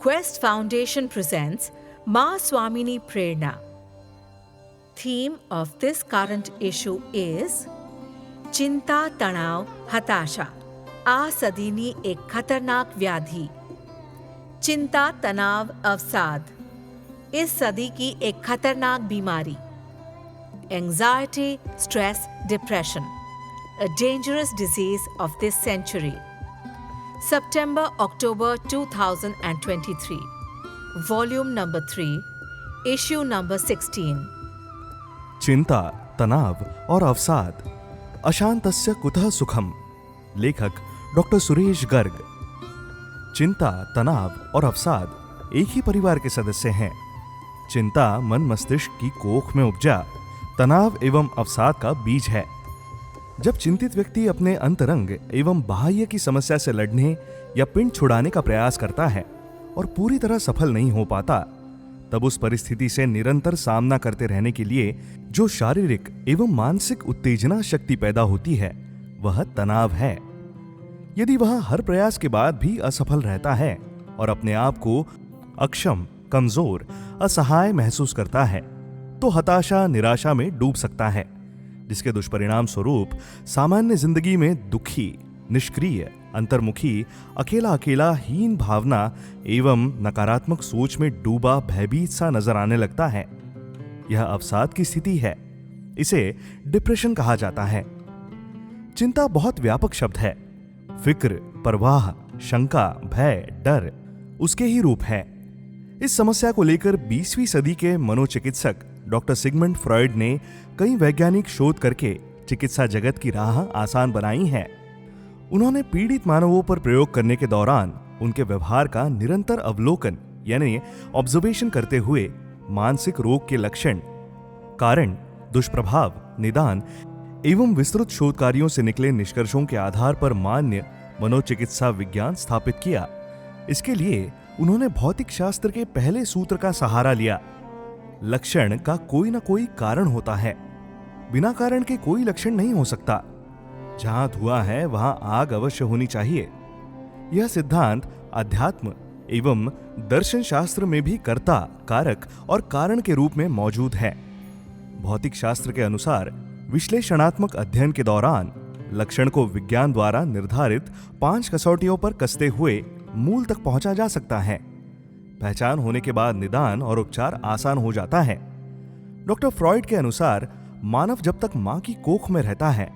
Quest Foundation presents Ma Swamini Prerna. Theme of this current issue is चिंता, तनाव, हताशा, आ सदीनी एक खतरनाक व्याधि। चिंता, तनाव, अवसाद इस सदी की एक खतरनाक बीमारी। Anxiety, stress, depression, a dangerous disease of this century. September-October 2023. Volume number 3, issue number 16. चिंता, तनाव और अवसाद, अशांतस्य कुतः सुखम। लेखक डॉक्टर सुरेश गर्ग। चिंता, तनाव और अवसाद एक ही परिवार के सदस्य हैं। चिंता मन मस्तिष्क की कोख में उपजा तनाव एवं अवसाद का बीज है। जब चिंतित व्यक्ति अपने अंतरंग एवं बाह्य की समस्या से लड़ने या पिंड छुड़ाने का प्रयास करता है और पूरी तरह सफल नहीं हो पाता, तब उस परिस्थिति से निरंतर सामना करते रहने के लिए जो शारीरिक एवं मानसिक उत्तेजना शक्ति पैदा होती है, वह तनाव है। यदि वह हर प्रयास के बाद भी असफल रहता है और अपने आप को अक्षम, कमजोर, असहाय महसूस करता है, तो हताशा, निराशा में डूब सकता है, जिसके दुष्परिणाम स्वरूप सामान्य जिंदगी में दुखी, निष्क्रिय, अंतर्मुखी, अकेला अकेला, हीन भावना एवं नकारात्मक सोच में डूबा भयभीत सा नजर आने लगता है। यह अवसाद की स्थिति है। इसे डिप्रेशन कहा जाता है। चिंता बहुत व्यापक शब्द है। फिक्र, परवाह, शंका, भय, डर उसके ही रूप है। इस समस्या को लेकर 20वीं सदी के मनोचिकित्सक डॉक्टर सिगमंड फ्रॉयड ने कई वैज्ञानिक शोध करके चिकित्सा जगत की राह आसान बनाई है। उन्होंने पीड़ित मानवों पर प्रयोग करने के दौरान उनके व्यवहार का निरंतर अवलोकन यानी ऑब्जर्वेशन करते हुए मानसिक रोग के लक्षण, कारण, दुष्प्रभाव, निदान एवं विस्तृत शोध कार्यों से निकले निष्कर्षों के आधार पर मान्य मनोचिकित्सा विज्ञान स्थापित किया। इसके लिए उन्होंने भौतिक शास्त्र के पहले सूत्र का सहारा लिया। लक्षण का कोई ना कोई कारण होता है। बिना कारण के कोई लक्षण नहीं हो सकता। जहां धुआं है वहां आग अवश्य होनी चाहिए। यह सिद्धांत अध्यात्म एवं दर्शन शास्त्र में भी कर्ता, कारक और कारण के रूप में मौजूद है। भौतिक शास्त्र के अनुसार विश्लेषणात्मक अध्ययन के दौरान लक्षण को विज्ञान द्वारा निर्धारित 5 कसौटियों पर कसते हुए मूल तक पहुंचा जा सकता है। पहचान होने के बाद निदान और उपचार आसान हो जाता है। डॉक्टर फ्रॉयड के अनुसार मानव जब तक मां की कोख में रहता है,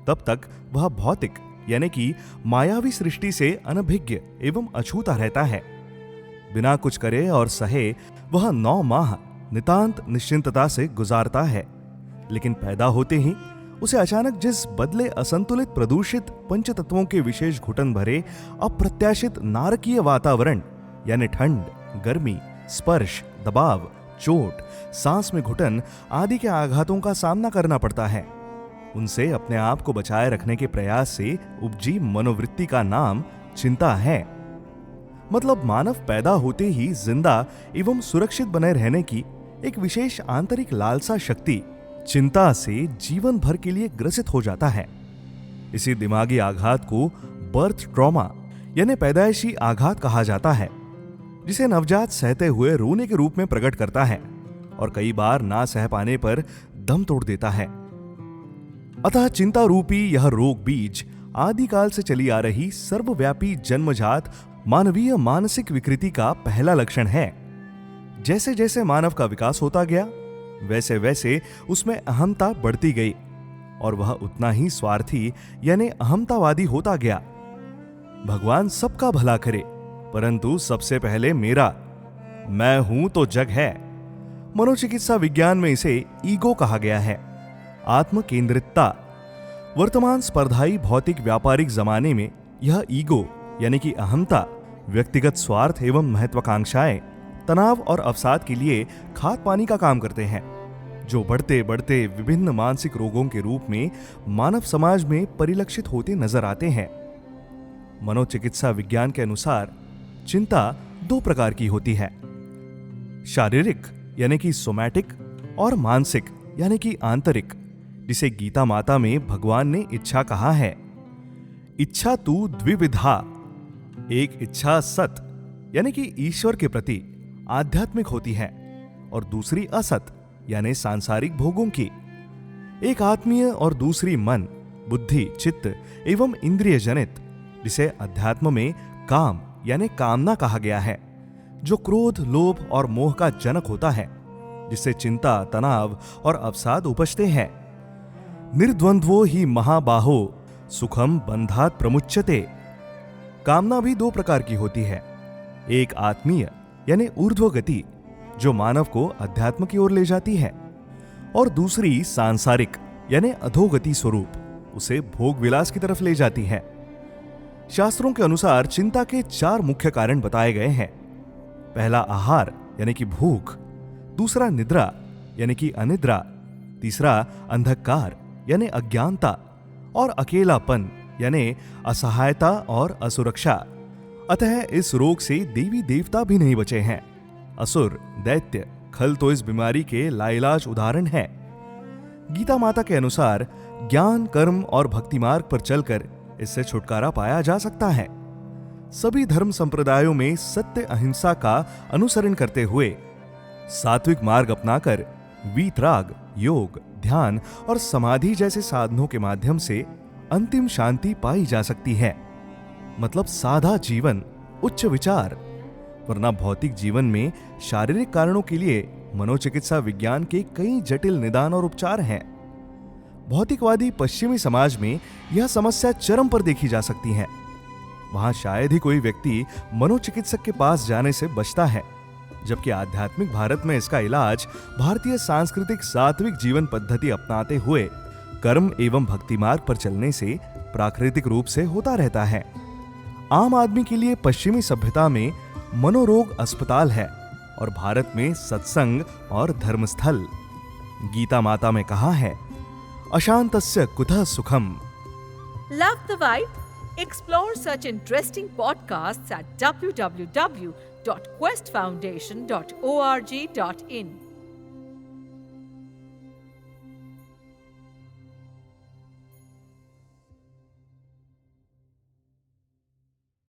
तब तक वह भौतिक यानी कि मायावी सृष्टि से अनभिज्ञ एवं अछूता रहता है। बिना कुछ करे और सहे वह 9 माह नितांत निश्चिंतता से गुजारता है। लेकिन पैदा होते ही उसे अचानक जिस बदले असंतुलित, प्रदूषित पंचतत्वों के विशेष घुटन भरे अप्रत्याशित नारकीय वातावरण यानी ठंड, गर्मी, स्पर्श, दबाव, चोट, सांस में घुटन आदि के आघातों का सामना करना पड़ता है। उनसे अपने आप को बचाए रखने के प्रयास से उपजी मनोवृत्ति का नाम चिंता है। मतलब मानव पैदा होते ही जिंदा एवं सुरक्षित बने रहने की एक विशेष आंतरिक लालसा शक्ति चिंता से जीवन भर के लिए ग्रसित हो जाता है। इसी दिमागी आघात को बर्थ ट्रॉमा यानी पैदाइशी आघात कहा जाता है, जिसे नवजात सहते हुए रोने के रूप में प्रकट करता है और कई बार ना सह पाने पर दम तोड़ देता है। अतः चिंता रूपी यह रोग बीज आदिकाल से चली आ रही सर्वव्यापी जन्मजात मानवीय मानसिक विकृति का पहला लक्षण है। जैसे जैसे मानव का विकास होता गया, वैसे वैसे उसमें अहंता बढ़ती गई और वह उतना ही स्वार्थी यानी अहंतावादी होता गया। भगवान सबका भला करे, परंतु सबसे पहले मेरा, मैं हूं तो जग है। मनोचिकित्सा विज्ञान में इसे ईगो कहा गया है, आत्म केंद्रितता। वर्तमान स्पर्धाई भौतिक व्यापारिक जमाने में यह ईगो यानी कि अहंता व्यक्तिगत स्वार्थ एवं महत्वाकांक्षाएं तनाव और अवसाद के लिए खाद पानी का काम करते हैं, जो बढ़ते बढ़ते विभिन्न मानसिक रोगों के रूप में मानव समाज में परिलक्षित होते नजर आते हैं। मनोचिकित्सा विज्ञान के अनुसार चिंता 2 प्रकार की होती है, शारीरिक यानी कि सोमैटिक और मानसिक यानी कि आंतरिक, जिसे गीता माता में भगवान ने इच्छा कहा है। इच्छा तू द्विविधा, एक इच्छा सत यानी कि ईश्वर के प्रति आध्यात्मिक होती है, और दूसरी असत यानी सांसारिक भोगों की। एक आत्मीय और दूसरी मन, बुद्धि, चित्त एवं इंद्रिय जनित, जिसे अध्यात्म में काम यानी कामना कहा गया है, जो क्रोध, लोभ और मोह का जनक होता है, जिससे चिंता, तनाव और अवसाद उपजते हैं। निर्द्वंद्वो ही महाबाहो सुखम बंधात प्रमुच्यते। कामना भी दो प्रकार की होती है, एक आत्मीय यानी ऊर्ध्व गति, जो मानव को अध्यात्म की ओर ले जाती है, और दूसरी सांसारिक यानी अधोगति स्वरूप, उसे भोग विलास की तरफ ले जाती है। शास्त्रों के अनुसार चिंता के 4 मुख्य कारण बताए गए हैं। पहला आहार यानी कि भूख, दूसरा निद्रा यानी कि अनिद्रा, तीसरा अंधकार यानी अज्ञानता, और अकेलापन यानी असहायता और असुरक्षा। अतः इस रोग से देवी देवता भी नहीं बचे हैं। असुर, दैत्य, खल तो इस बीमारी के लाइलाज उदाहरण है। गीता माता के अनुसार ज्ञान, कर्म और भक्ति मार्ग पर चलकर इससे छुटकारा पाया जा सकता है। सभी धर्म संप्रदायों में सत्य, अहिंसा का अनुसरण करते हुए सात्विक मार्ग अपनाकर वीतराग, योग, ध्यान और समाधि जैसे साधनों के माध्यम से अंतिम शांति पाई जा सकती है। मतलब सादा जीवन, उच्च विचार। वरना भौतिक जीवन में शारीरिक कारणों के लिए मनोचिकित्सा विज्ञान के कई जटिल निदान और उपचार हैं। भौतिकवादी पश्चिमी समाज में यह समस्या चरम पर देखी जा सकती है। वहां शायद ही कोई व्यक्ति मनोचिकित्सक के पास जाने से बचता है, जबकि आध्यात्मिक भारत में इसका इलाज भारतीय सांस्कृतिक सात्विक जीवन पद्धति अपनाते हुए कर्म एवं भक्ति मार्ग पर चलने से प्राकृतिक रूप से होता रहता है। आम आदमी के लिए पश्चिमी सभ्यता में मनोरोग अस्पताल है और भारत में सत्संग और धर्मस्थल। गीता माता में कहा है, अशांतस्य कुतः सुखम। Love the vibe? Explore such interesting podcasts at www.questfoundation.org.in.